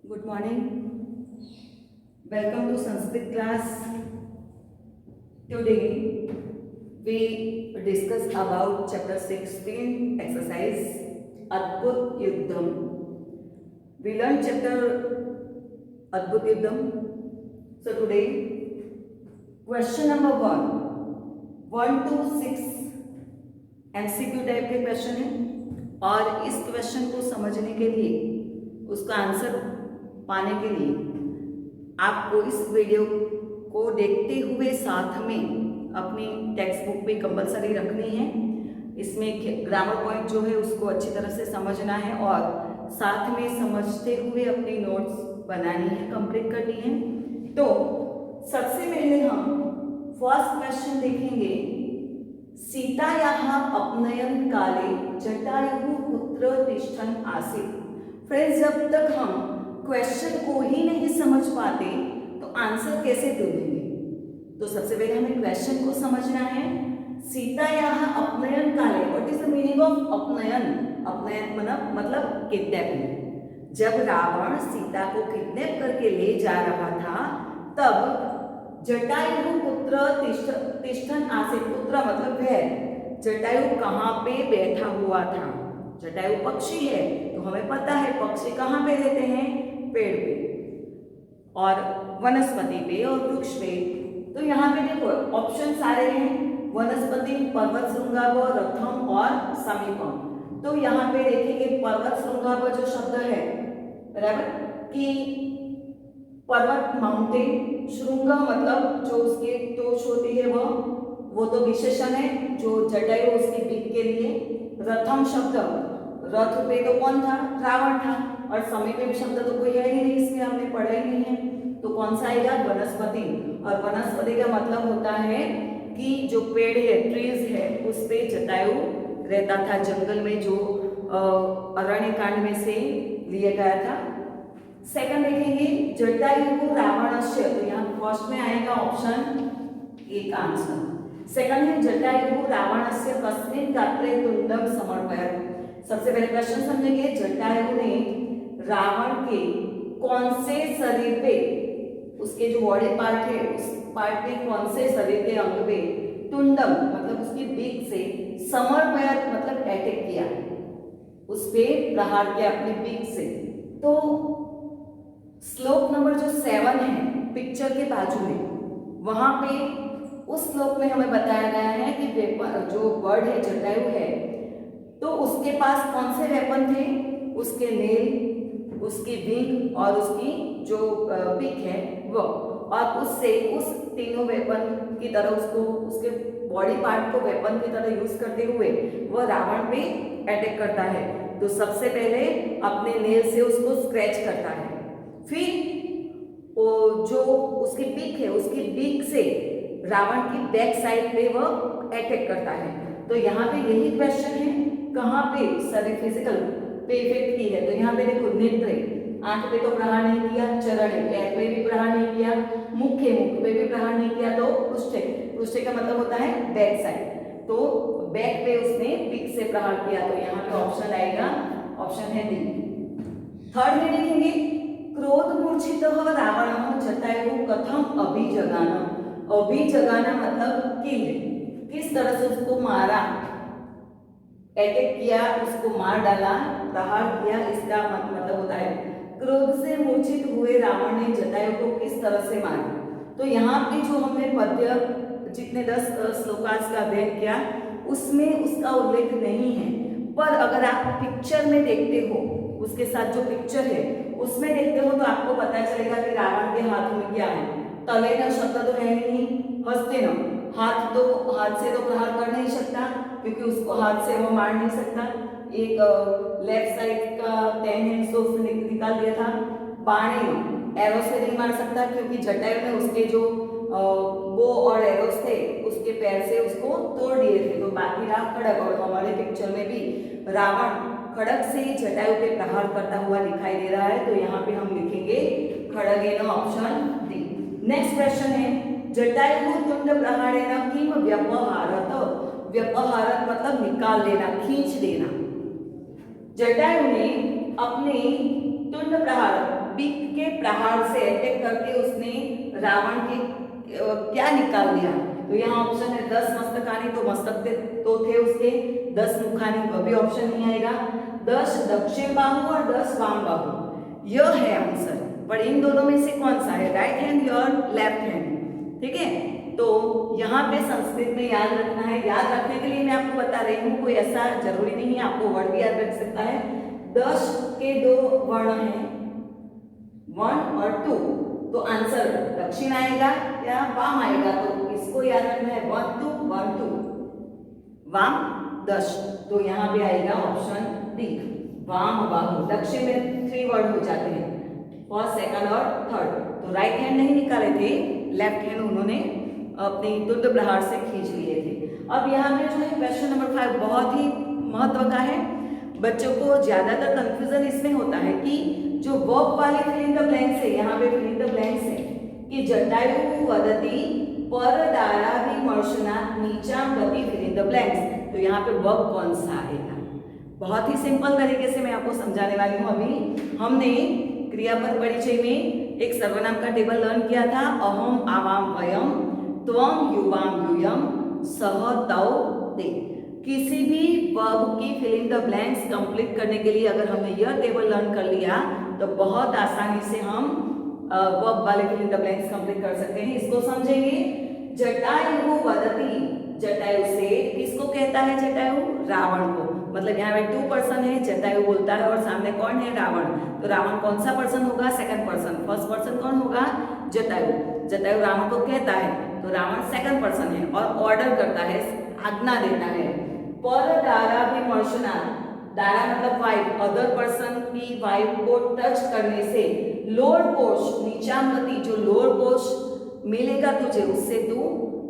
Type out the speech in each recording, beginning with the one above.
Good morning. Welcome to Sanskrit class. Today we discuss about chapter 16 exercise Adbhut Yuddham. We learned chapter Adbhut Yuddham. So today question number 1 to 6 MCQ type के question है और इस question को समझने के लिए उसका answer पाने के लिए आपको इस वीडियो को देखते हुए साथ में अपनी टेक्स्ट बुक भी कंपलसरी रखनी है। इसमें ग्रामर पॉइंट जो है उसको अच्छी तरह से समझना है और साथ में समझते हुए अपनी नोट्स बनानी है, कंप्लीट करनी है। तो सबसे पहले हम फर्स्ट क्वेश्चन देखेंगे। सीतायाः अपनयन काले जटायुः पुत्र तिष्ठन् आसीत्। फ्रेंड्स, जब तक हम क्वेश्चन को ही नहीं समझ पाते तो आंसर कैसे ढूंढेंगे? तो सबसे पहले हमें क्वेश्चन को समझना है। सीतायाः अपनयन काले, what is the meaning of अपनयन? अपनयन मतलब किडनैपिंग। जब रावण सीता को किडनैप करके ले जा रहा था तब जटायु पुत्र तिष्ठन् आसीत्। पुत्र मतलब वह, जटायु कहाँ पे बैठा हुआ था? जटायु पक्षी है तो हमें पता है पक्षी कहाँ पे रहते हैं? पेड़ पे और वनस्पति पे और वृक्ष पे। तो यहाँ पे देखो ऑप्शन सारे हैं, वनस्पति, पर्वत श्रृंगाभ, रथम और समीपम। तो यहाँ पे देखेंगे पर्वत श्रृंगाभ जो शब्द है, बराबर, कि पर्वत माउंटेन, श्रृंग मतलब जो उसकी टोच होती है वो तो विशेषण है जो जटायु उसकी पीठ के लिए। रथम शब्द, रथ पे तो कौन था? रावण था। और समीपम शब्द तो कोई है ही नहीं, इसमें हमने पढ़ा ही नहीं है, तो कौन सा आएगा? वनस्पति। और वनस्पति का मतलब होता है कि जो पेड़ है, ट्रीज है, उस पे जटायु रहता था जंगल में, जो अरण्य कांड में से लिया गया था। सेकंड देखेंगे जटायु रावणस्य, तो यहाँ फर्स्ट में आएगा ऑप्शन ए का आंसर। सेकंड है जटायु रावणस्य कस्मिन् गात्रे तुंडम समर्पयत्। सबसे पहले क्वेश्चन समझेंगे, जटायु ने रावण के कौन से शरीर पे, उसके जो बॉडी पार्ट है उस पार्ट में कौन से शरीर के अंग पे, तुंडम मतलब उसकी बीक से, समर्पयत् मतलब अटैक किया, उस पे प्रहार किया अपनी बीक से। तो श्लोक नंबर जो 7 है पिक्चर के बाजू में, वहां पे उस श्लोक में हमें बताया गया है कि जो बर्ड है, जटायु है, तो उसके पास कौन से वेपन थे? उसके नेल, उसकी विंग और उसकी जो पिक है वो, और उससे उस तीनों वेपन की तरह उसको, उसके बॉडी पार्ट को वेपन की तरह यूज करते हुए वो रावण पे अटैक करता है। तो सबसे पहले अपने नेल से उसको स्क्रैच करता है, फिर वो जो उसकी पिक है उसकी बीक से रावण की बैक साइड पे वो अटैक करता है। तो यहाँ पे यही क्वेश्चन है, कहाँ पे शरीर फिजिकल पे इफेक्ट की है? तो यहाँ पे देखो नेत्र, आंख पे तो प्रहार नहीं किया, चरण पैर पे भी प्रहार नहीं किया, मुख पे भी प्रहार नहीं किया, तो पृष्ठ का मतलब होता है बैक साइड, तो बैक पे उसने पिक से प्रहार किया। तो यहाँ पे ऑप्शन आएगा, ऑप्शन है डी। थर्ड में देखेंगे क्रोध मूर्छित रावण जटायु कथम अभिजगान। अभिजगाना मतलब किल, किस तरह से उसको मारा, अटैक किया, उसको मार डाला, प्रहार किया, इसका मतलब होता है क्रोध से मूर्छित हुए रावण ने जटायु को किस तरह से मारा। तो यहाँ पे जो हमने पद्य जितने 10 श्लोकास का अध्ययन किया उसमें उसका उल्लेख नहीं है, पर अगर आप पिक्चर में देखते हो, उसके साथ जो पिक्चर है उसमें देखते हो तो आपको पता चलेगा कि रावण के हाथ में क्या है। तले न शब्द तो है नहीं, हस्ते न, हाथ से तो प्रहार कर नहीं सकता क्योंकि उसको हाथ से वो मार नहीं सकता। एक लेफ्ट साइड का 10 हैंड्स तो उसने निकाल दिया था। बाणी, एरो से नहीं मार सकता क्योंकि जटायु ने उसके जो बो और एरोस थे उसके पैर से उसको तोड़ दिए थे। तो बाकी रहा खड़ग, और हमारे पिक्चर में भी रावण खड़ग से जटायु पे प्रहार करता हुआ दिखाई दे रहा है। तो यहाँ पे हम लिखेंगे खड़गेन, ऑप्शन डी। नेक्स्ट क्वेश्चन है जटायु तुंड प्रहारेण किम व्यपहारत। व्यपहारत मतलब निकाल लेना, खींच देना। जटायु ने अपने तुंड प्रहार बीक के प्रहार से अटैक करके उसने रावण के क्या निकाल दिया। तो यहाँ ऑप्शन है 10 मस्तकानी, तो मस्तक तो थे उसके, 10 मुखानी अभी ऑप्शन नहीं आएगा, 10 दक्षिण बाहु और 10 वाम बाहु, यह है आंसर। पर इन दोनों में से कौन सा है, राइट हैंड और लेफ्ट हैंड, ठीक है। तो यहाँ पे संस्कृत में याद रखना है, याद रखने के लिए मैं आपको बता रही हूँ, कोई ऐसा जरूरी नहीं है, आपको वर्ड भी याद रख सकता है। 10 के 2 वर्ण हैं, 1 और 2, तो आंसर दक्षिण आएगा या वाम आएगा, तो इसको याद रखना है 1 2 1 2, वाम 10, तो यहाँ पे आएगा ऑप्शन डी, वाम बाहु। दक्षिण में 3 वर्ड हो जाते हैं, फर्स्ट, सेकंड और थर्ड, तो राइट हैंड नहीं निकाले थे, लेफ्ट हैंड उन्होंने अपनी तुंड प्रहार से खींच लिए थे। अब यहाँ पे जो है क्वेश्चन नंबर 5 बहुत ही महत्व का है, बच्चों को ज्यादातर कंफ्यूजन इसमें होता है कि जो वर्ब वाले फिल इन द ब्लैंक्स है, यहाँ पे फिल इन द ब्लैंक्स है कि जटायु वदति परदाराभिमर्शनात् नीचां गति फिल इन द ब्लैंक्स, तो यहाँ पे वर्ब कौन सा आएगा। बहुत ही सिंपल तरीके से मैं आपको समझाने वाली हूँ। अभी हमने क्रियापद परिचय में एक सर्वनाम का टेबल लर्न किया था, अहम आवाम वयम त्वम युवाम यूयम सह तौ ते। किसी भी वर्ब की fill in the blanks complete करने के लिए अगर हमने यह टेबल लर्न कर लिया तो बहुत आसानी से हम वर्ब वाले fill in the blanks complete कर सकते हैं। इसको समझेंगे। जटायु वदति, जटायु से किसको कहता है, जटायु रावण को, मतलब यहाँ पे 2 पर्सन है, जटायु बोलता है और सामने कौन है, रावण, तो रावण कौन सा पर्सन होगा, सेकंड पर्सन, फर्स्ट पर्सन कौन होगा, जटायु, जटायु रावण को कहता है, तो रावण सेकंड पर्सन है और ऑर्डर करता है, आज्ञा देता है। परदाराभिमर्शनात्, दारा मतलब वाइफ, अदर पर्सन की वाइफ को टच करने से लोअर पोर्श नीचांगति, जो लोअर पोर्श मिलेगा तुझे उससे तू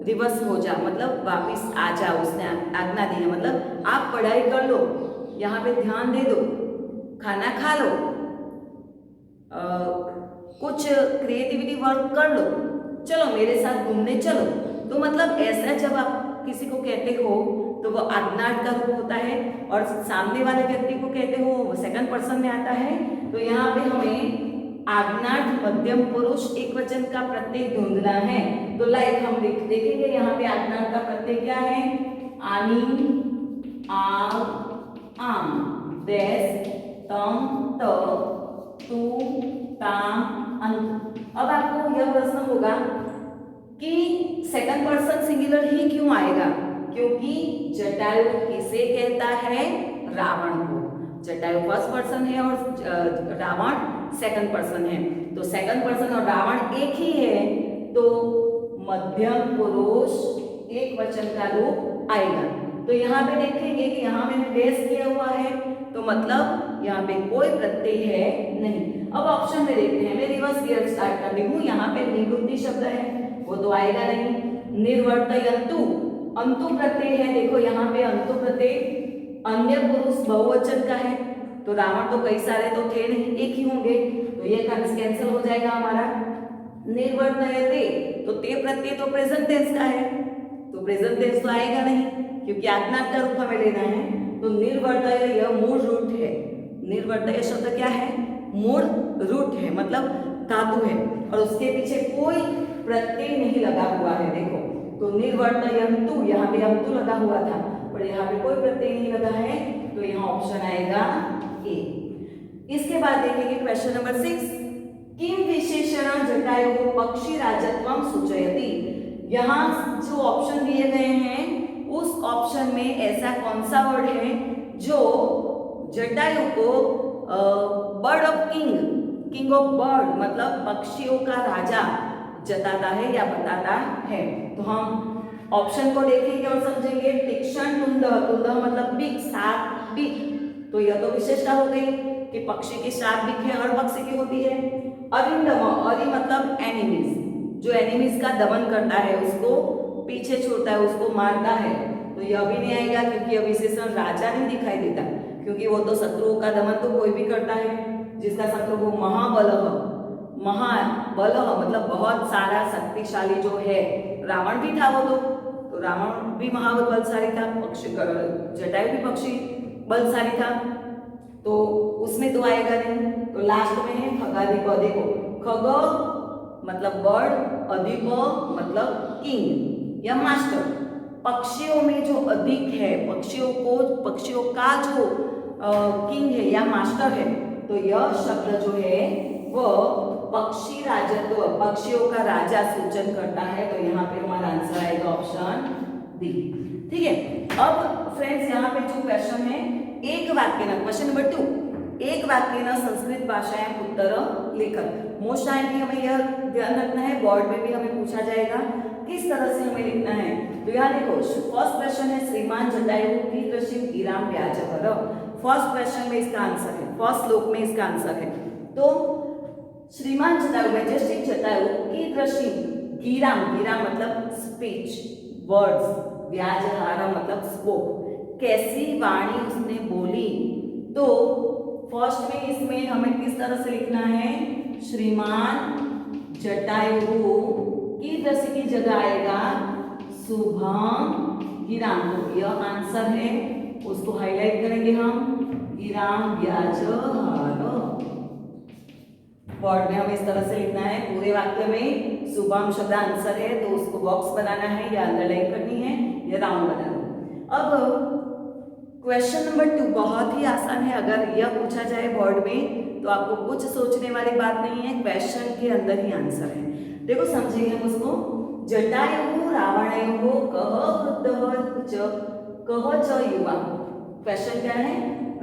रिवर्स हो जा, मतलब वापिस आ जा, उसने आज्ञा दी है, मतलब आप पढ़ाई कर लो, यहाँ पे ध्यान दे दो, खाना खा लो, कुछ क्रिएटिविटी वर्क कर लो, चलो मेरे साथ घूमने चलो, तो मतलब ऐसा जब आप किसी को कहते हो तो वो आज्ञार्थ का रूप होता है, और सामने वाले व्यक्ति को कहते हो वो सेकंड पर्सन में आता है। तो यहाँ पे हमें आज्ञार्थ मध्यम पुरुष एक वचन का प्रत्यय ढूंढना है। तो लाइक हम देखेंगे यहाँ पे आज्ञार्थ का प्रत्यय क्या है, आनी, आव, आम, देश, तम, त, तू, ताम, अंत। अब आपको यह प्रश्न होगा कि सेकंड पर्सन सिंगुलर ही क्यों आएगा, क्योंकि जटायु किसे कहता है, रावण को। जटायु फर्स्ट पर्सन है और रावण सेकंड पर्सन है, तो सेकंड पर्सन और रावण एक ही है, तो मध्यम पुरुष एक वचन का रूप आएगा। तो यहाँ पे देखेंगे कि यहाँ मैंने डेश किया हुआ है, तो मतलब यहाँ पे कोई प्रत्यय है नहीं। अब ऑप्शन में देखते हैं, मैं रिवर्स गियर स्टार्ट कर रही हूँ। यहाँ पे निवृत्ति शब्द है, वो तो आएगा नहीं। निर्वर्तयन्तु, अंतु प्रत्यय है, देखो यहाँ पे अंतु प्रत्यय अन्य पुरुष बहुवचन का है, तो रावण तो कई सारे तो थे नहीं, एक ही होंगे, तो ये कैंसिल हो जाएगा हमारा। निर्वर्तयते, तो ते प्रत्यय तो प्रेजेंट टेंस का है, तो प्रेजेंट टेंस तो आएगा नहीं, क्योंकि आज्ञार्थ का रूप हमें लेना है। तो निर्वर्तय यह मूल रूट है, निर्वर्तय शब्द क्या है, मूल रूट है, मतलब धातु है, और उसके पीछे कोई प्रत्यय नहीं लगा हुआ है। देखो, तो निर्वर्तयन्तु, यहाँ पे अंतु लगा हुआ था, पर यहाँ पे कोई प्रत्यय नहीं लगा है, तो यहाँ ऑप्शन आएगा ए। इसके बाद देखेंगे क्वेश्चन नंबर 6, किम विशेषण जटायु पक्षी राजत्वम सूचयति। यहाँ जो ऑप्शन दिए गए हैं उस ऑप्शन में ऐसा कौन सा वर्ड है जो जटायु को bird of king, king of bird मतलब पक्षियों का राजा जताता है या बताता है। तो हम ऑप्शन को देखेंगे और समझेंगे। तीक्ष्ण तुंड, तुंड मतलब बिग, शार्प बिग, तो यह तो विशेषता हो गई कि पक्षी की शार्प बिग है, हर पक्षी की होती है। अरिंदम, अरि मतलब एनिमीज, जो एनिमीज का दमन करता है, उसको पीछे छोड़ता है, उसको मारता है, तो यह भी नहीं आएगा क्योंकि यह विशेषण राजा नहीं दिखाई देता, क्योंकि वो तो शत्रुओं का दमन तो कोई भी करता है, जिसका शत्रु वो महाबलः, महाबलः मतलब बहुत सारा शक्तिशाली जो है, रावण भी था वो तो रावण भी महाबलशाली था, पक्षी जटायु भी पक्षी बलशाली था। तो उसमें तो आएगा नहीं, तो लास्ट में है खगाधिप। देखो, खग मतलब बर्ड, अधिप मतलब किंग या मास्टर। पक्षियों में जो अधिक है, पक्षियों का जो किंग है या मास्टर है, तो यह शब्द जो है वो पक्षी राजत्व, पक्षियों का राजा सूचन करता है। तो यहाँ पे हमारा आंसर आएगा ऑप्शन डी। ठीक है, अब फ्रेंड्स यहाँ पे जो क्वेश्चन है, एक वाक्य ना, क्वेश्चन नंबर 2, एक वाक्य ना संस्कृत भाषाएं उत्तर लेखन। मोस्ट टाइमली हमें यह ध्यान रखना है, बोर्ड में भी हमें पूछा जाएगा किस तरह से हमें लिखना है। तो यहाँ देखो, फर्स्ट क्वेश्चन है श्रीमान जटायु कीदृशीं गिरां व्याजहर। फर्स्ट क्वेश्चन में इसका आंसर है, फर्स्ट श्लोक में इसका आंसर है। तो श्रीमान जटायु, मैजेस्टिक जटायु कीदृशीं गिरां, गिरां मतलब स्पीच, वर्ड्स, व्याजहार मतलब स्पोक, कैसी वाणी उसने बोली। तो फर्स्ट में इसमें हमें किस तरह से लिखना है, श्रीमान जटायु कीदृशी की जगह आएगा शुभम गिरां। तो यह आंसर है, उसको हाईलाइट करेंगे हम, गिरां व्याजहार। वर्ड में हमें इस तरह से लिखना है, पूरे वाक्य में शुभम शब्द आंसर है, तो उसको बॉक्स बनाना है या अंडरलाइन करनी है या राउंड बनाना। अब क्वेश्चन नंबर 2 बहुत ही आसान है, अगर यह पूछा जाए बोर्ड में तो आपको कुछ सोचने वाली बात नहीं है, क्वेश्चन के अंदर ही आंसर है। देखो समझेंगे हम उसको। जटायु रावणयो कह च युवा। क्वेश्चन क्या है,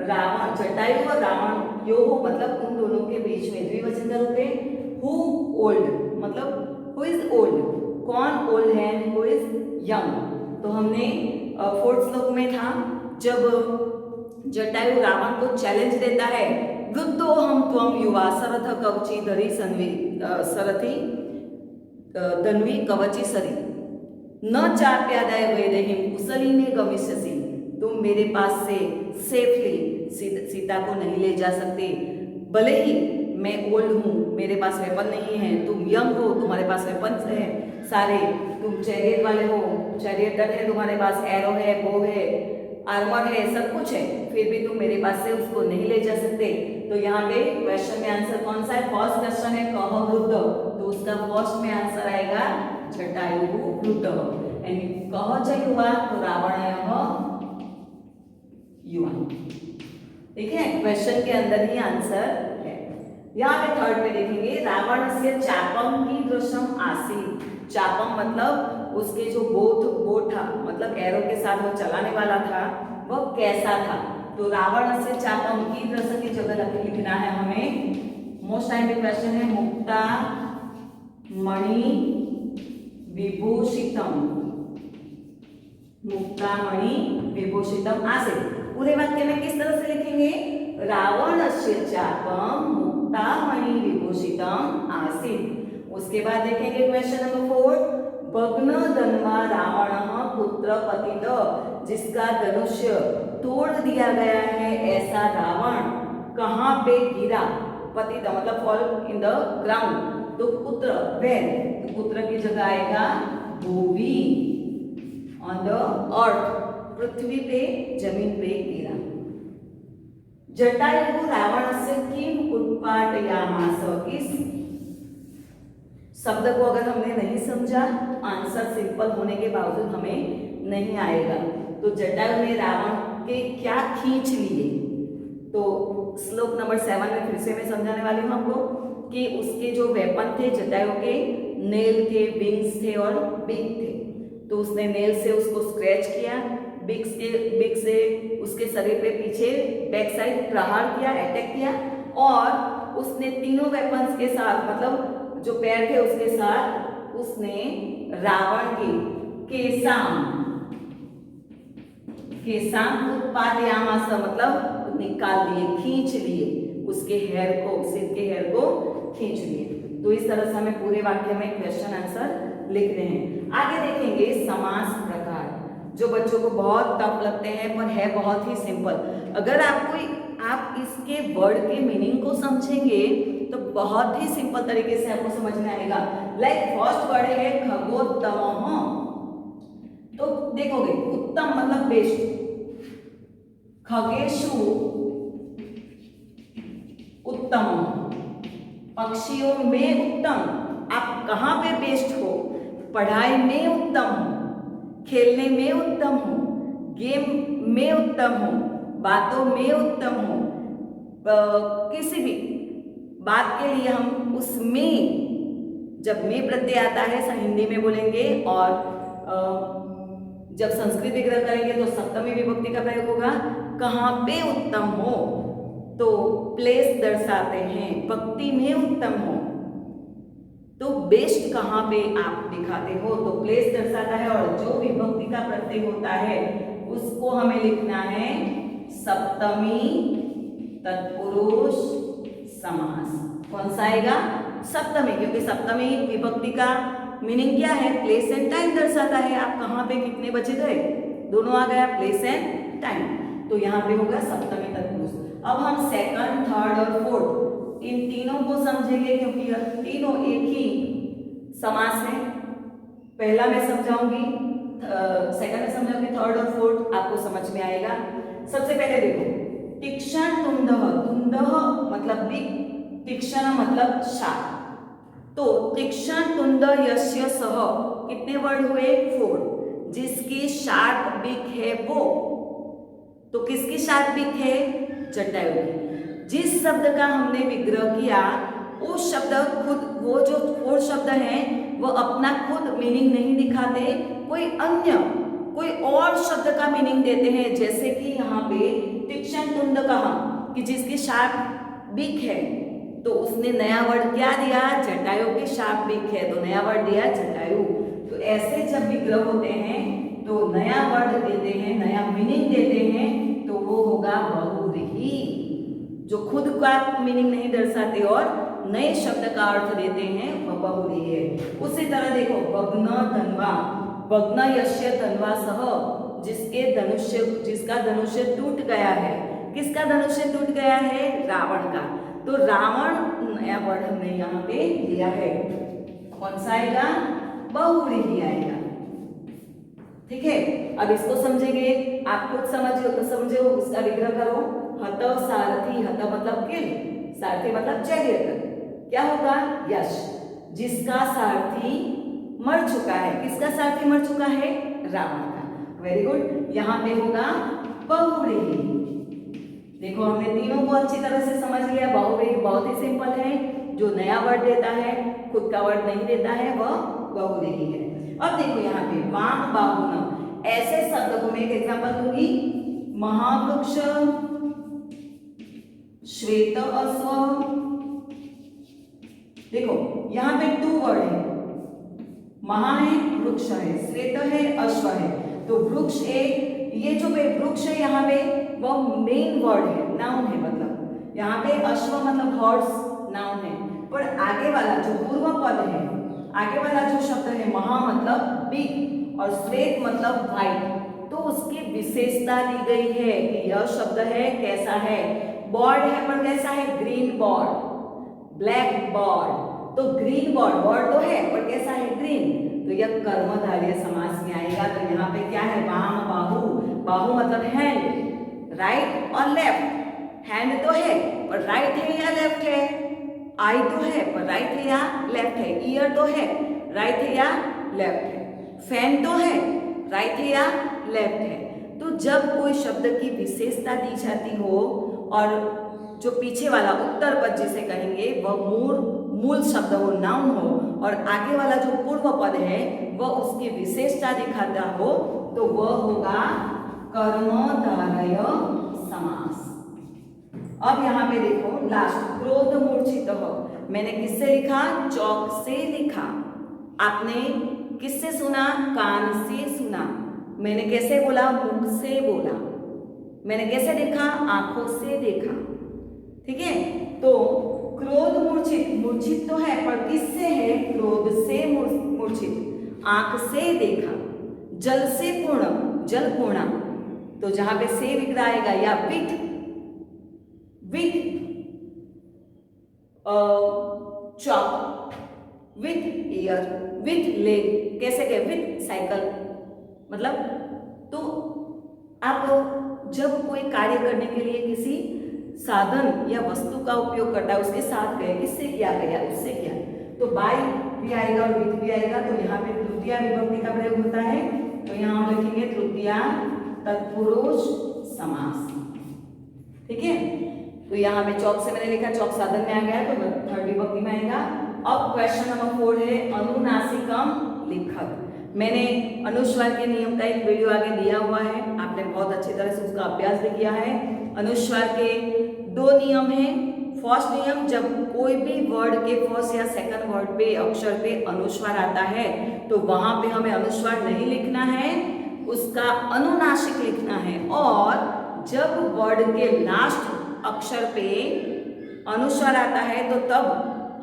रावण, जटायु और रावण यो मतलब उन दोनों के बीच में द्विवचन का रूप है। हु ओल्ड मतलब हु इज ओल्ड, कौन ओल्ड है, हु इज यंग। तो हमने फोर्थ श्लोक में था, जब जटायु रावण को चैलेंज देता है, वृद्धो हम त्वम युवा सरथ कवची धरी सरथी धन्वी कवची सरी न चाप्यादाय वैदेहीं कुशली में गमिष्यसि। तुम मेरे पास से सेफली सीता को नहीं ले जा सकते, भले ही मैं ओल्ड हूँ, मेरे पास वेपन नहीं है, तुम यंग हो, तुम्हारे पास वेपन है सारे, तुम चैरियट वाले हो, चैरियटर है तुम्हारे पास, एरो है, बो है, आर्मर है, सब कुछ है, फिर भी तुम मेरे पास से उसको नहीं ले जा सकते। तो यहाँ पे क्वेश्चन में आंसर कौन सा है, फर्स्ट क्वेश्चन है कह वृद्ध, तो उसका फर्स्ट में आंसर आएगा जटायु वृद्ध। एंड कह च युवा, तो रावण युवा। ठीक है, क्वेश्चन के अंदर ही आंसर है। यहाँ पे थर्ड में देखेंगे, रावण से चापम की दृश्यम आसीत। चापम मतलब उसके जो बो था, मतलब एरो के साथ वो चलाने वाला था, वह कैसा था। तो रावण से चापम की दृश्य की जगह लिखना है हमें। मोस्ट टाइम क्वेश्चन है, मुक्ता मणि विभूषितम, मुक्ता मणि विभूषितम आसीत। पूरे वाक्य में किस तरह से लिखेंगे, रावण से चापम मुक्ता मणि विभूषितम आसीत। उसके बाद देखेंगे क्वेश्चन नंबर 4, भग्न धन्वा रावण पुत्र पतित, जिसका धनुष्य तोड़ दिया गया है ऐसा रावण कहाँ पे गिरा। पतित मतलब फॉल इन द ग्राउंड, तो पुत्र वेर, तो पुत्र की जगह आएगा भूवि, ऑन द अर्थ, पृथ्वी पे, जमीन पे गिरा। जटायु रावण से किम उत्पाटयामास, इस शब्द को अगर हमने नहीं समझा, आंसर सिंपल होने के बावजूद हमें नहीं आएगा। तो जटायु ने रावण के क्या खींच लिए, तो श्लोक नंबर 7 में फिर से मैं समझाने वाली हूँ आपको कि उसके जो वेपन थे जटायु के, नेल थे, विंग्स थे और बिग थे। तो उसने नेल से उसको स्क्रैच किया, बिग से उसके शरीर पे पीछे बैक साइड प्रहार किया, अटैक किया, और उसने तीनों वेपन्स के साथ, मतलब जो पैर थे उसके साथ, उसने रावण के केसाम उत्पादयामास मतलब निकाल दिए, खींच लिए, उसके हेयर को, सिर के हेयर को खींच लिए। तो इस तरह से हमें पूरे वाक्य में क्वेश्चन आंसर लिखने हैं। आगे देखेंगे समास प्रकार, जो बच्चों को बहुत टफ लगते हैं पर है बहुत ही सिंपल। अगर आप इसके वर्ड के मीनिंग को समझेंगे तो बहुत ही सिंपल तरीके से आपको समझ में आएगा। लाइक फर्स्ट वर्ड है खगोत्तम, तो देखोगे उत्तम मतलब बेस्ट, खगेशु उत्तम हूँ, पक्षियों में उत्तम। आप कहाँ पे बेस्ट हो? पढ़ाई में उत्तम हूँ, खेलने में उत्तम हूँ, गेम में उत्तम हूँ, बातों में उत्तम हूँ। किसी भी बात के लिए हम उसमें, जब में प्रत्यय आता है हिंदी में बोलेंगे, और जब संस्कृत विग्रह करेंगे तो सप्तमी विभक्ति का प्रयोग होगा। कहाँ पे उत्तम हो तो प्लेस दर्शाते हैं, भक्ति में उत्तम हो तो बेस्ट कहाँ पे आप दिखाते हो तो प्लेस दर्शाता है, और जो विभक्ति का प्रत्यय होता है उसको हमें लिखना है सप्तमी तत्पुरुष समास। कौन सा आएगा? सप्तमी, क्योंकि सप्तमी विभक्ति का मीनिंग क्या है? प्लेस एंड टाइम दर्शाता है। आप कहाँ पे कितने बजे गए, दोनों आ गया, प्लेस एंड टाइम, तो यहाँ पे होगा सप्तमी तत्पुरुष। अब हम सेकंड, थर्ड और फोर्थ इन तीनों को समझेंगे, क्योंकि यह तीनों एक ही समास है। पहला मैं समझाऊंगी, सेकंड में समझाऊंगी, थर्ड और फोर्थ आपको समझ में आएगा। सबसे पहले देखो, तीक्ष्ण तुंदह, तुंदह मतलब बिग, तीक्ष्ण मतलब शार्प। तो तीक्ष्ण तुंद यस्य सह कितने वर्ड हुए? 4। जिसकी शार्प बिक है वो, तो किसकी शार्प बिक है? जटायु की। जिस शब्द का हमने विग्रह किया वो शब्द खुद, वो जो 4 शब्द हैं वो अपना खुद मीनिंग नहीं दिखाते, कोई अन्य, कोई और शब्द का मीनिंग देते हैं। जैसे कि यहाँ पे तीक्ष्ण तुंद कहा कि जिसकी शार्प बिक है, तो उसने नया वर्ड क्या दिया? जटायु की शार्प बिक है, तो नया वर्ड दिया जटायु। तो ऐसे जब विग्रह होते हैं तो नया वर्ड देते हैं, नया मीनिंग देते हैं, तो वो होगा बहुव्रीहि। जो खुद का मीनिंग नहीं दर्शाते और नए शब्द का अर्थ देते हैं वह बहुव्रीहि है। उसी तरह देखो, भग्न धन्वा, भग्न यस्य धन्वा सह, जिसका धनुष्य टूट गया है। किसका धनुष्य टूट गया है? रावण का। तो रावण नया वर्ड हमने यहाँ पे लिया है, कौन सा आएगा? बहुव्रीहि आएगा। ठीक है, अब इसको समझेंगे, आप खुद समझो, उसका विग्रह करो। हत सारथी, हत मतलब किल, सारथी मतलब चैरियट, क्या होगा? यश। जिसका सारथी मर चुका है, किसका सारथी मर चुका है? रावण का। वेरी गुड, यहाँ पे होगा बहुव्रीहि। देखो हमने तीनों को अच्छी तरह से समझ लिया। बहुव्रीहि बहुत ही सिंपल है, जो नया वर्ड देता है, खुद का वर्ड नहीं देता है, वह बहुव्रीहि है। अब देखो यहाँ पे वाम बाहुन, ऐसे शब्द को मैं एक एग्जांपल दूंगी। महावृक्ष, श्वेत अश्व। देखो यहाँ पे 2 वर्ड है, महा है, वृक्ष है, श्वेत है, अश्व है। तो वृक्ष एक, ये जो वृक्ष है यहाँ पे वो मेन वर्ड है, नाउन है, मतलब यहाँ पे अश्व मतलब हॉर्स, नाउन है। पर आगे वाला जो पूर्व पद है, आगे वाला जो शब्द है महा मतलब बिग और श्वेत मतलब व्हाइट, तो उसकी विशेषता दी गई है कि यह शब्द है कैसा है? बॉर्ड है, पर कैसा है? Green board, black board. तो ग्रीन बॉर्ड, बॉर्ड तो है पर कैसा है? ग्रीन। तो यह कर्मधारय समास में आएगा। तो यहाँ पे क्या है? वाम बाहु, बाहु मतलब हैंड, राइट और लेफ्ट। हैंड तो है पर राइट है या लेफ्ट है? आई तो है पर राइट है या लेफ्ट है? ईयर तो है, राइट है या लेफ्ट है? फैन तो है, राइट है या लेफ्ट है? तो जब कोई शब्द की विशेषता दी जाती हो और जो पीछे वाला उत्तर पद जिसे कहेंगे वह मूल शब्द हो, नाउन हो, और आगे वाला जो पूर्व पद है वह उसकी विशेषता दिखाता हो, तो वह होगा कर्मधारय समास। अब यहाँ पे देखो लास्ट, क्रोध मूर्छित हो, मैंने किससे लिखा? चौक से लिखा। आपने किससे सुना? कान से सुना। मैंने कैसे बोला? मुख से बोला। मैंने कैसे देखा? आंखों से देखा। ठीक है, तो क्रोध मूर्छित, मूर्छित तो है पर किससे है? क्रोध से मूर्छित, आंख से देखा। जल से पूर्ण, जल पूर्णा, तो जहां पे से विग्रह आएगा, या with chalk, with year, with leg, कैसे कहे? विथ साइकिल, मतलब तो आप जब कोई कार्य करने के लिए किसी साधन या वस्तु का उपयोग करता है, उसके साथ गए, किससे किया गया, उससे किया, तो बाय भी आएगा और विथ भी आएगा। तो यहाँ पे तृतीया विभक्ति का प्रयोग होता है, तो यहाँ हम लिखेंगे तृतीया तत्पुरुष समास। ठीक है, तो यहाँ पे चौक से मैंने लिखा, चौक साधन में आ गया, तो थर्ड विभक्ति में आएगा। अब क्वेश्चन नंबर 4 है अनुनासिकम लिखत। मैंने अनुस्वार के नियम का एक वीडियो आगे दिया हुआ है, आपने बहुत अच्छी तरह से उसका अभ्यास भी किया है। अनुस्वार के 2 नियम हैं। फर्स्ट नियम, जब कोई भी वर्ड के फर्स्ट या सेकंड वर्ड पे अक्षर पे अनुस्वार आता है तो वहां पे हमें अनुस्वार नहीं लिखना है, उसका अनुनासिक लिखना है। और जब वर्ड के लास्ट अक्षर पे अनुस्वार आता है तो तब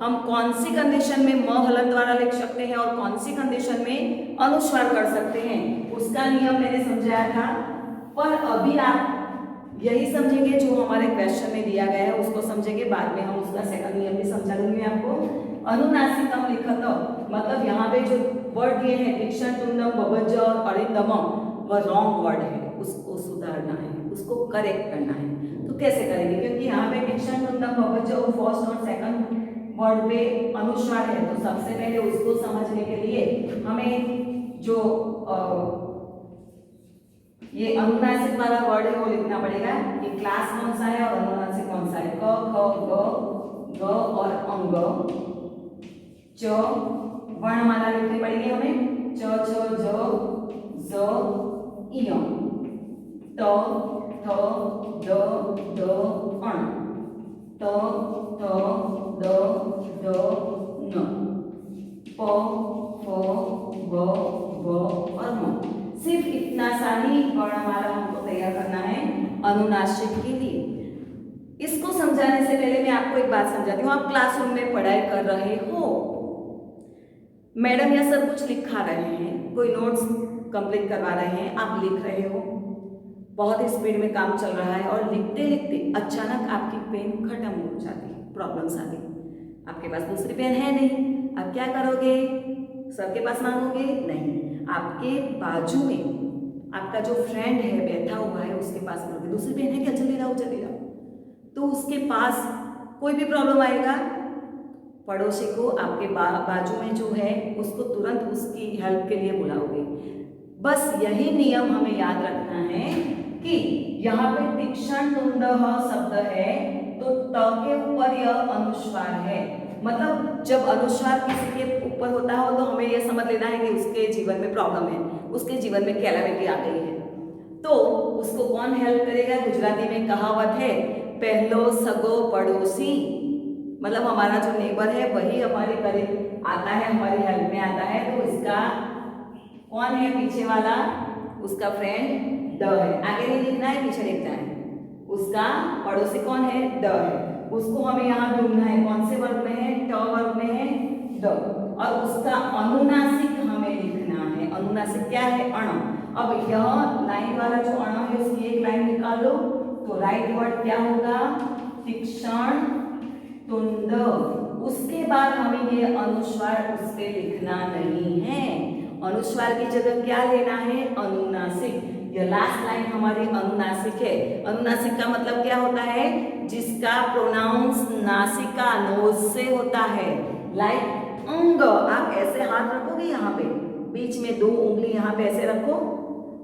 हम कौन सी कंडीशन में म हलन द्वारा लिख सकते हैं और कौन सी कंडीशन में अनुस्वार कर सकते हैं, उसका नियम मैंने समझाया था। पर अभी आप यही समझेंगे जो हमारे क्वेश्चन में दिया गया है, उसको समझेंगे, बाद में हम उसका सेकंड नियम भी समझा दूंगी आपको। अनुनासिकम लिखत मतलब यहाँ पे जो वर्ड दिए हैं दीक्षण, तुंडम, बबज और अरिंदमम, वह रॉन्ग वर्ड है, उसको सुधारना है, उसको करेक्ट करना है। तो कैसे करेंगे, क्योंकि यहाँ पे दीक्षण, तुंडम, बबज और फर्स्ट और सेकंड वर्ड पे अनुस्वार है, तो सबसे पहले उसको समझने के लिए हमें जो ये अनुनासिक वाला वर्ड है वो लिखना पड़ेगा कि क्लास कौन सा है और अनुनासिक कौन सा है। क, ख, ग, ग और अंग, च वर्णमाला लिखनी पड़ेगी हमें, च, छ, ज, य, ट, थ, द, अण, त, थ, द, न, प, फ, ब, और म। सिर्फ इतना सा ही वर्णमाला हमको तैयार करना है अनुनासिक के लिए। इसको समझाने से पहले मैं आपको एक बात समझाती हूँ। आप क्लासरूम में पढ़ाई कर रहे हो, मैडम या सर कुछ लिखा रहे हैं, कोई नोट्स कंप्लीट करवा रहे हैं, आप लिख रहे हो, बहुत ही स्पीड में काम चल रहा है और लिखते लिखते अचानक आपकी पेन खत्म हो जाती है, प्रॉब्लम्स आ गई, आपके पास दूसरी पेन है नहीं, अब क्या करोगे, सर के पास मांगोगे नहीं, आपके बाजू में आपका जो फ्रेंड है बैठा हुआ है उसके पास मांगोगे, दूसरी पेन है क्या, जल्दी लाओ जल्दी लाओ। तो उसके पास कोई भी प्रॉब्लम आएगा, पड़ोसी को आपके बाजू में जो है उसको तुरंत उसकी हेल्प के लिए बुलाओगे। बस यही नियम हमें याद रखना है कि यहाँ पे तीक्ष्ण तुंडः शब्द है तो त के ऊपर यह अनुस्वार है, मतलब जब अनुस्वार किसी के ऊपर होता हो तो हमें यह समझ लेना है कि उसके जीवन में प्रॉब्लम है, उसके जीवन में कैलामिटी आ गई है। तो उसको कौन हेल्प करेगा, गुजराती में कहावत है पहलो सगो पड़ोसी, मतलब हमारा जो नेबर है वही हमारे करीब आता है, हमारी हेल्प में आता है। तो इसका कौन है पीछे वाला, उसका फ्रेंड द है, आगे नहीं लिखना है पीछे लिखना है, उसका पड़ोसी कौन है, द है, उसको हमें यहाँ ढूंढना है, कौन से वर्ग में है, ट वर्ग में है द, और उसका अनुनासिक हमें लिखना है। अनुनासिक क्या है, अण। अब यह लाइन वाला जो अण है उसकी एक लाइन निकाल लो, तो राइट वर्ड क्या होगा, तीक्ष्ण तुंड। उसके बाद हमें ये अनुस्वार उस पे लिखना नहीं है, अनुस्वार की जगह क्या लेना है, अनुनासिक। ये लास्ट लाइन हमारी अनुनासिक है। अनुनासिक का मतलब क्या होता है, जिसका प्रोनाउंस नासिका नोज से होता है, लाइक अंग। आप ऐसे हाथ रखोगे यहाँ पे, बीच में 2 उंगली यहाँ पे ऐसे रखो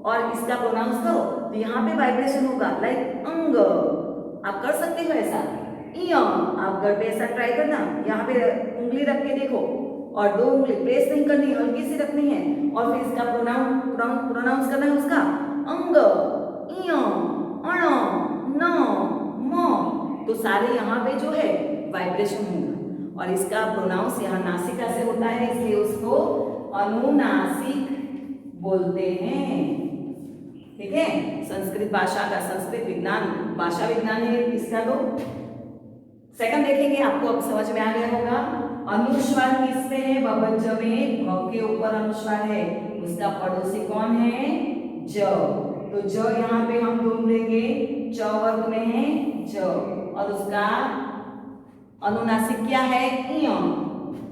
और इसका प्रोनाउंस करो तो यहाँ पे वाइब्रेशन होगा, लाइक अंग। आप कर सकते हो ऐसा, आप घर पे ऐसा ट्राई करना, यहाँ पे उंगली रख के देखो और 2 उंगली प्रेस नहीं करनी, हल्की सी रखनी है और फिर इसका प्रोनाउंस करना है उसका, अंग, अण, न, म। तो सारे यहाँ पे जो है वाइब्रेशन होगा और इसका प्रोनाउंस यहाँ नासिका से होता है, इसलिए उसको अनुनासिक बोलते हैं। ठीक है, संस्कृत भाषा का, संस्कृत विज्ञान भाषा विज्ञान है इसका। तो सेकंड देखेंगे, आपको अब समझ में आ गया होगा। अनुस्वार किसमें है, बबज में, भ के ऊपर अनुस्वार है, उसका पड़ोसी कौन है, ज। तो ज यहाँ पे हम ढूंढ लेंगे, च वर्ग में है ज और उसका अनुनासिक क्या है, इय।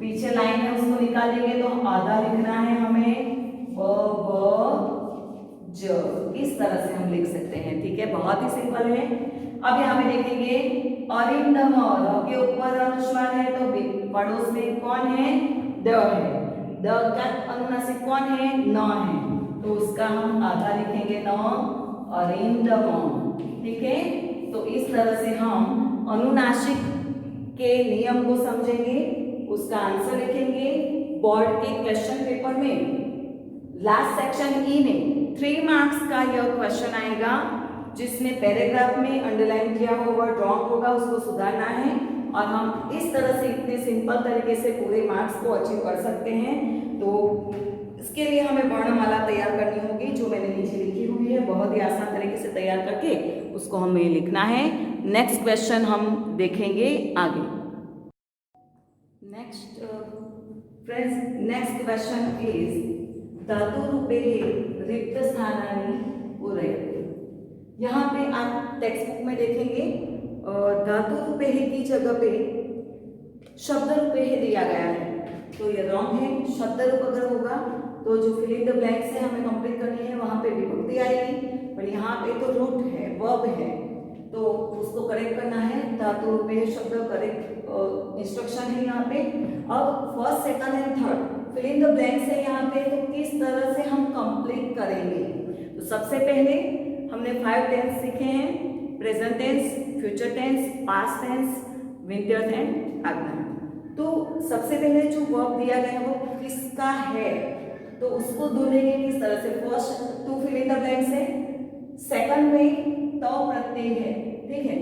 पीछे लाइन है उसको निकालेंगे तो आधा लिखना है हमें, ब ब ज। इस तरह से हम लिख सकते हैं। ठीक है, बहुत ही सिंपल है। अब यहाँ पे देखेंगे अरिंदम, र के ऊपर अनुस्वार है तो पड़ोस में कौन है, द है। द का अनुनासिक कौन है, न है, तो उसका हम आधा लिखेंगे न, अरिंदम। ठीक है, तो इस तरह से हम अनुनासिक के नियम को समझेंगे, उसका आंसर लिखेंगे। बोर्ड के क्वेश्चन पेपर में लास्ट सेक्शन ई में 3 मार्क्स का यह क्वेश्चन आएगा, जिसमें पैराग्राफ में अंडरलाइन किया हुआ ड्रॉप होगा, उसको सुधारना है। और हम इस तरह से इतने सिंपल तरीके से पूरे मार्क्स को अचीव कर सकते हैं। तो इसके लिए हमें वर्णमाला तैयार करनी होगी, जो मैंने नीचे लिखी हुई है। बहुत ही आसान तरीके से तैयार करके उसको हमें लिखना है। नेक्स्ट क्वेश्चन हम देखेंगे आगे। नेक्स्ट क्वेश्चन इज धातुरूपे रिक्त स्थानानि पूरयतु। यहाँ पे आप टेक्स्ट बुक में देखेंगे धातुरूपे की जगह पे शब्द रूपे दिया गया है, तो ये रॉन्ग है। शब्द रूप अगर होगा तो जो फिल इन द ब्लैंक्स है हमें कंप्लीट करनी है, वहां पे विभक्ति आएगी, पर यहाँ पे तो रूट है, वर्ब है, तो उसको करेक्ट करना है। धातु रूपे शब्द करेक्ट इंस्ट्रक्शन है यहाँ पे। अब first, second and third fill in the blanks है यहाँ पे, तो किस तरह से हम कंप्लीट करेंगे। तो सबसे पहले हमने 5 टेंस सीखे हैं, present tense, future tense, past tense, विंटर्स एंड आज्ञा। तो सबसे पहले जो वर्ब दिया गया है वो किसका है, तो उसको ढूंढेंगे किस तरह से। First two fill in the blanks है, सेकंड में तो प्रत्यय है, ठीक है।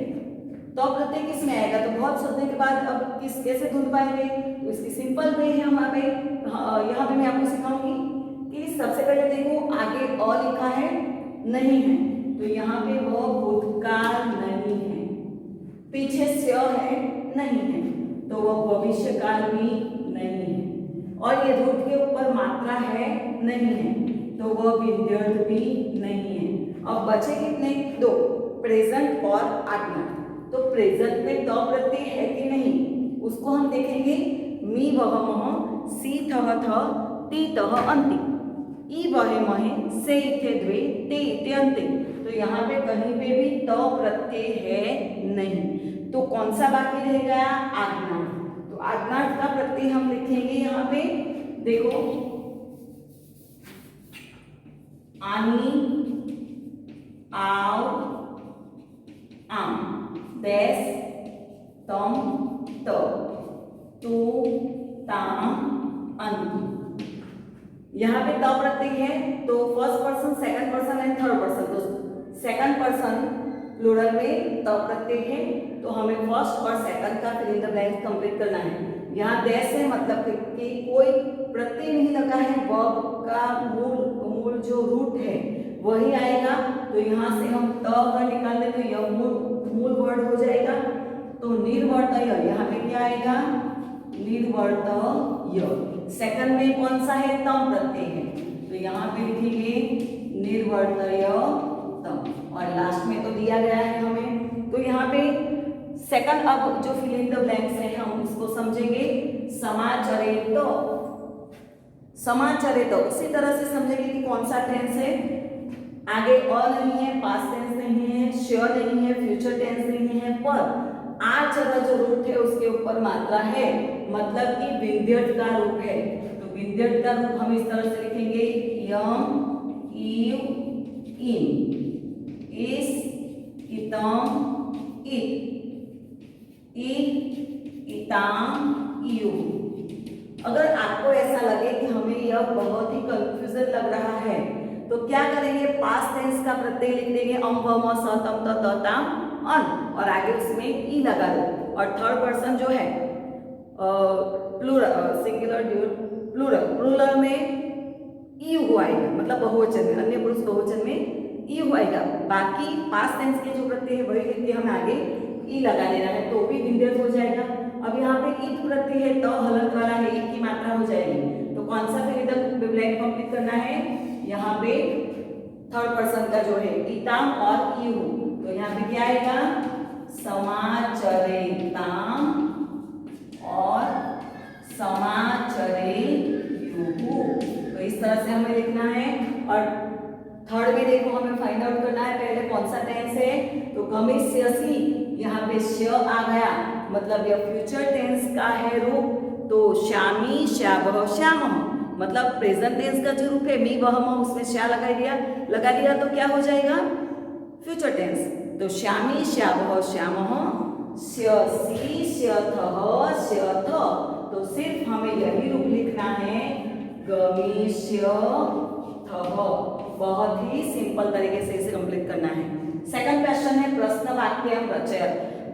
तो प्रत्यय किस में आएगा, तो बहुत शब्द के बाद अब किस कैसे ढूंढ पाएंगे, तो इसकी सिंपल वे है हमारे यहाँ पे मैं आपको सिखाऊंगी कि सबसे पहले देखो आगे अ लिखा है, नहीं है, तो यहाँ पे वो भूतकाल नहीं है, पीछे स्य है, नहीं है, तो वो भविष्यकाल भी नहीं है, और ये रूट के ऊपर मात्रा है, नहीं है, तो वो विद्यर्थ भी नहीं है। अब बचे कितने, 2, प्रेजेंट और आज्ञा। तो प्रेजेंट में तो प्रत्यय है कि नहीं, उसको हम देखेंगे। मी वह मह, सी थह थ, ती तह अंति, ई वहे महे, से इथे द्वे, ते इथे अंते। तो यहाँ पे कहीं पे भी तो प्रत्यय है नहीं, तो कौन सा बाकी रह गया, आज्ञा। तो आज्ञा का प्रत्यय हम लिखेंगे यहाँ पे, देखो आनी, आओ, आम, देश, तम, तो, तू, ताम, अंत। यहाँ पे त प्रत्यय है, तो first person, second person and third person, तो सेकंड पर्सन प्लूरल में त प्रत्यय है, तो हमें फर्स्ट और सेकंड का fill in the blanks complete करना है। यहाँ देश है मतलब कि कोई प्रत्यय नहीं लगा है, वर्ब का मूल जो रूट है वही आएगा, तो यहाँ से हम त अगर निकाल दे तो यह मूल वर्ड हो जाएगा। तो निर्वर्तय, यहाँ पे क्या आएगा, निर्वर्तय। सेकंड में कौन सा है, तम प्रत्यय है, तो यहाँ पे लिखेंगे निर्वर्तय तम, और लास्ट में तो दिया गया है हमें। तो यहाँ पे सेकंड, अब जो फिल इन द ब्लैंक्स है हम उसको समझेंगे। समाचरित, समाचरित उसी तरह से समझेंगे कि कौन सा टेंस है, आगे अ नहीं है, पास्ट टेंस नहीं है, श्योर नहीं है, फ्यूचर टेंस नहीं है, पर आ जगह जो रूट है उसके ऊपर मात्रा है, मतलब कि विद्यर्थ का रूप है। तो विद्यर्थ का रूप हम इस तरह से लिखेंगे, यम, इव, इन, इस, इतम, इत, इताम, इयु। अगर आपको ऐसा लगे कि हमें यह बहुत ही कंफ्यूजन लग रहा है, तो क्या करेंगे, पास्ट टेंस का प्रत्यय लिख देंगे, अम व म स तम त त ताम अन, और आगे उसमें ई लगा दो। और थर्ड पर्सन जो है प्लूरल, सिंगुलर प्लूरल में ई आएगा, मतलब बहुवचन में, अन्य पुरुष बहुवचन में ई आएगा। बाकी पास्ट टेंस के जो प्रत्यय है वही लिख के हमें आगे ई लगा देना है, तो भी विद्यर्थ हो जाएगा। अब यहाँ पे ईद प्रत्यय है, तो हलंत वाला है, ईद की मात्रा हो जाएगी। तो कौन सा फिर द ब्लैंक कंप्लीट करना है, यहाँ पे थर्ड पर्सन का जो है इताम और इहु, तो यहाँ पे क्या आएगा, समाचरेताम और समाचरेयुः। तो इस तरह से हमें लिखना है। और थर्ड में देखो हमें फाइंड आउट करना है पहले कौन सा टेंस है, तो घ गमिष्यसि, यहाँ पे श आ गया, मतलब यह फ्यूचर टेंस का है रूप। तो श्यामी श्यामः श्यामः, मतलब प्रेजेंट टेंस का जो रूप है मी वह म, उसमें श्या लगा दिया तो क्या हो जाएगा फ्यूचर टेंस। तो श्यामी श्यामः श्यामः, श्यसि श्यथः श्यथ, तो सिर्फ हमें यही रूप लिखना है गमिष्यथः। बहुत ही सिंपल तरीके से इसे कंप्लीट करना है। सेकंड क्वेश्चन है प्रश्न वाक्यम रचय।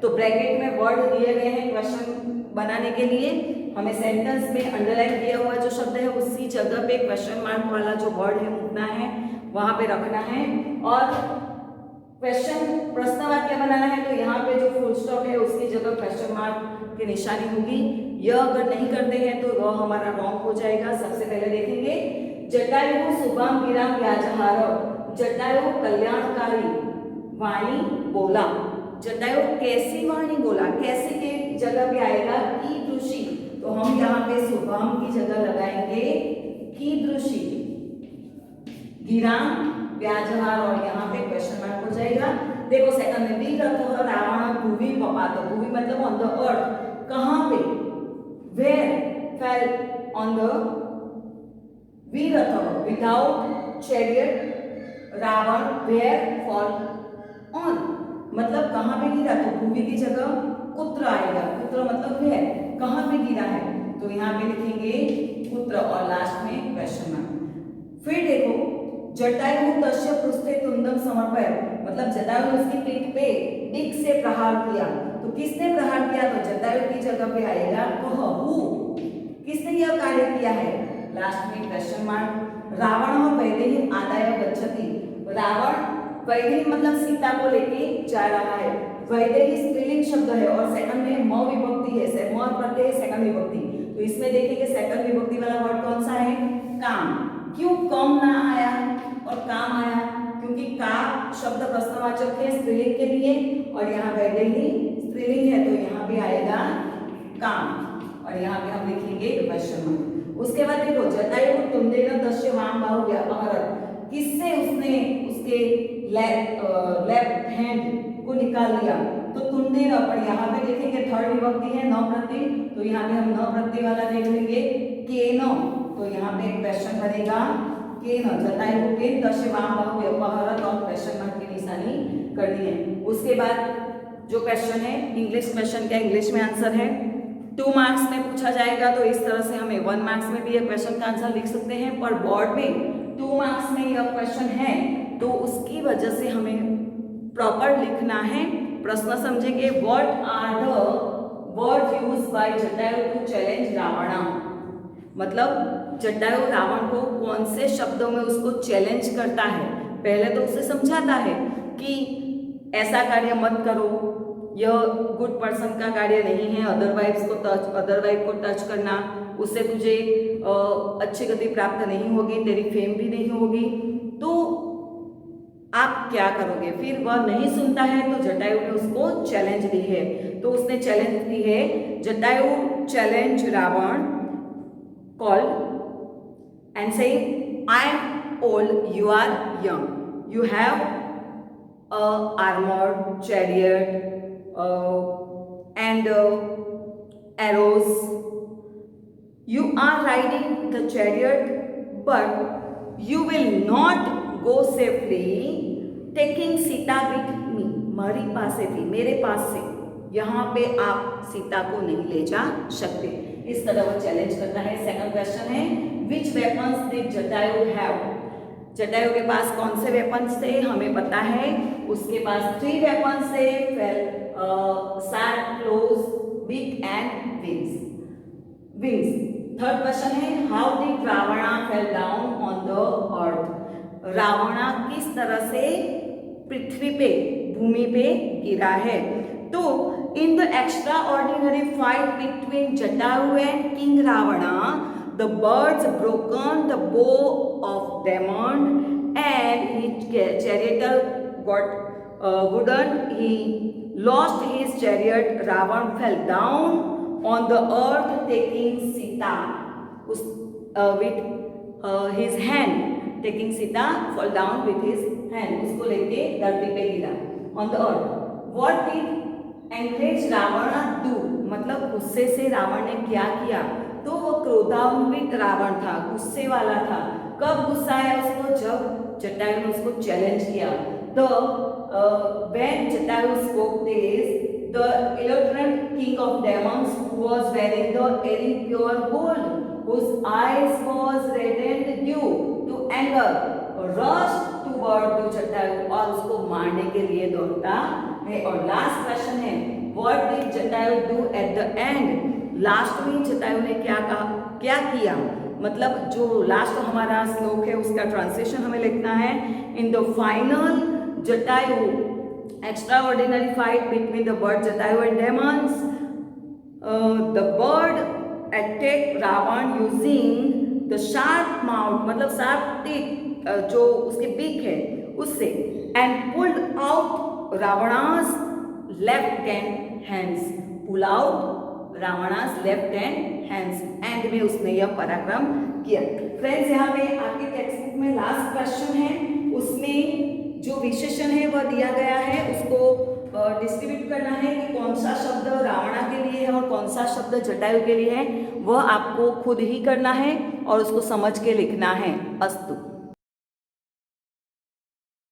तो ब्रैकेट में वर्ड दिए गए हैं क्वेश्चन बनाने के लिए, हमें सेंटेंस में अंडरलाइन किया हुआ जो शब्द है उसी जगह पे क्वेश्चन मार्क वाला जो वर्ड है उठना है, वहां पे रखना है। और क्वेश्चन प्रश्न वाक्य बनाना है तो यहाँ पे जो फुल स्टॉप है उसकी जगह क्वेश्चन मार्क की निशानी होगी। यह अगर नहीं करते हैं तो वह हमारा रॉन्ग हो जाएगा। सबसे पहले देखेंगे जटायु शुभम विराम व्याजहार, जटायु कल्याणकारी वाणी बोला। जटायु कैसी वाणी बोला, कैसी के जगह पे आएगा कीदृशी, तो हम यहाँ पे शुभम की जगह लगाएंगे कीदृशी, विराम व्याजहार और यहाँ पे क्वेश्चन मार्क हो जाएगा। देखो सेकंड में वीरथ रावण भूवि पपात, भूवि मतलब ऑन द अर्थ, कहाँ पे, वेयर फेल ऑन द वीरथ without chariot, Ravan where fall on, मतलब कहाँ पे गिरा, तो भूमि की जगह कुत्र आएगा, कुत्र मतलब वेयर, कहाँ पे गिरा है, तो यहाँ पे लिखेंगे कुत्र और लास्ट में क्वेश्चन मार्क। फिर देखो जटायु तस्य पृष्ठे तुंदम समर्पय, मतलब जटायु ने उसकी पीठ पे डिग से प्रहार किया, तो किसने प्रहार किया, तो जटायु की जगह पे आएगा कह, हु, किसने यह कार्य किया है, लास्ट में क्वेश्चन मार्क। रावण वैदेही आदाय गच्छति, रावण वैदेही मतलब सीता को लेके जा रहा है। वैदेही स्त्रीलिंग शब्द है और सेकंड में म विभक्ति है, म प्रत्यय सेकंड विभक्ति, तो इसमें देखेंगे सेकंड विभक्ति वाला वर्ड कौन सा है, काम। क्यों कम ना आया और काम आया, क्योंकि का शब्द प्रश्नवाचक है स्त्रीलिंग के लिए और यहाँ वैदेही स्त्रीलिंग है, तो यहाँ पे आएगा काम और यहाँ पे हम लिखेंगे क्वेश्चन मार्क। उसके बाद देखो जटायु तुंदेन दस्य वाम बाहु अपहरत, किससे उसने उसके लेफ्ट हैंड को निकाल लिया, तो तुंदेन, और यहाँ पे देखेंगे थर्ड विभक्ति है न प्रत्यय, तो यहाँ पे हम न प्रत्यय वाला देख लेंगे केन, तो यहाँ पे क्वेश्चन बनेगा केन, जटायु के दस्य वाम बाहु अपहरत और क्वेश्चन मार्क की निशानी करनी है। उसके बाद जो क्वेश्चन है इंग्लिश क्वेश्चन का इंग्लिश में आंसर है 2 मार्क्स में पूछा जाएगा, तो इस तरह से हमें 1 मार्क्स में भी यह क्वेश्चन का आंसर लिख सकते हैं, पर बोर्ड में 2 मार्क्स में यह क्वेश्चन है तो उसकी वजह से हमें प्रॉपर लिखना है। प्रश्न समझेंगे what are the word used by Jatayu to challenge Ravana, मतलब जटायु रावण को कौन से शब्दों में उसको चैलेंज करता है। पहले तो उसे समझाता है कि ऐसा कार्य मत करो, यह गुड पर्सन का कार्य नहीं है, अदर वाइफ को टच करना, उससे तुझे अच्छी गति प्राप्त नहीं होगी, तेरी फेम भी नहीं होगी, तो आप क्या करोगे। फिर वह नहीं सुनता है तो जटायु ने उसको चैलेंज दी है, तो उसने चैलेंज दी है Jatayu challenge Ravan called and say I am old you are young, you have armored chariot and arrows, you are riding the chariot but you will not go safely taking Sita with me, हमारी पास से भी, मेरे पास से यहाँ पे आप सीता को नहीं ले जा सकते, इस तरह वो चैलेंज करता है। सेकंड क्वेश्चन है which weapons did Jatayu have, Jatayu के पास कौन से वेपन्स थे, हमें पता है उसके पास 3 वेपन्स थे, sharp claws beak and wings. Third question है how did Ravana fell down on the earth, Ravana किस तरह से पृथ्वी पे भूमि पे गिरा है। तो in the extraordinary fight between Jatayu and king Ravana the birds broken the bow of Demon and his charioteer got wooden, he lost his chariot, Ravan fell down on the earth taking Sita with his hand, taking Sita fall down with his hand, उसको लेके धरती पे गिरा on the earth। What did enraged Ravan do, मतलब गुस्से से रावण ने क्या किया, तो वो क्रोधान्वित रावण था, गुस्से वाला था। कब गुस्सा आया उसको, जब जटायु ने उसको चैलेंज किया। When Jatayu spoke this, the illiterate king of demons, who was wearing the very pure gold, whose eyes was reddened due to anger, rushed toward the Jatayu, और उसको मारने के लिए दौड़ता है। और लास्ट क्वेश्चन है, what did Jatayu do at the end? Last में जटायु ने क्या किया, मतलब जो लास्ट हमारा श्लोक है उसका ट्रांसलेशन हमें लिखना है। In the final Jatayu extraordinary fight between the bird Jatayu and demons, the bird attacked Ravan using the sharp mouth, मतलब शार्प टीथ जो उसके बीक है उससे, and pulled out Ravana's left hands, pull out Ravana's left hands, and में उसने यह पराक्रम किया। फ्रेंड्स, यहाँ पे आपके टेक्स्ट बुक में लास्ट क्वेश्चन है, उसमें जो विशेषण है वह दिया गया है, उसको डिस्ट्रीब्यूट करना है कि कौन सा शब्द रावणा के लिए है और कौन सा शब्द जटायु के लिए है, वह आपको खुद ही करना है और उसको समझ के लिखना है। अस्तु।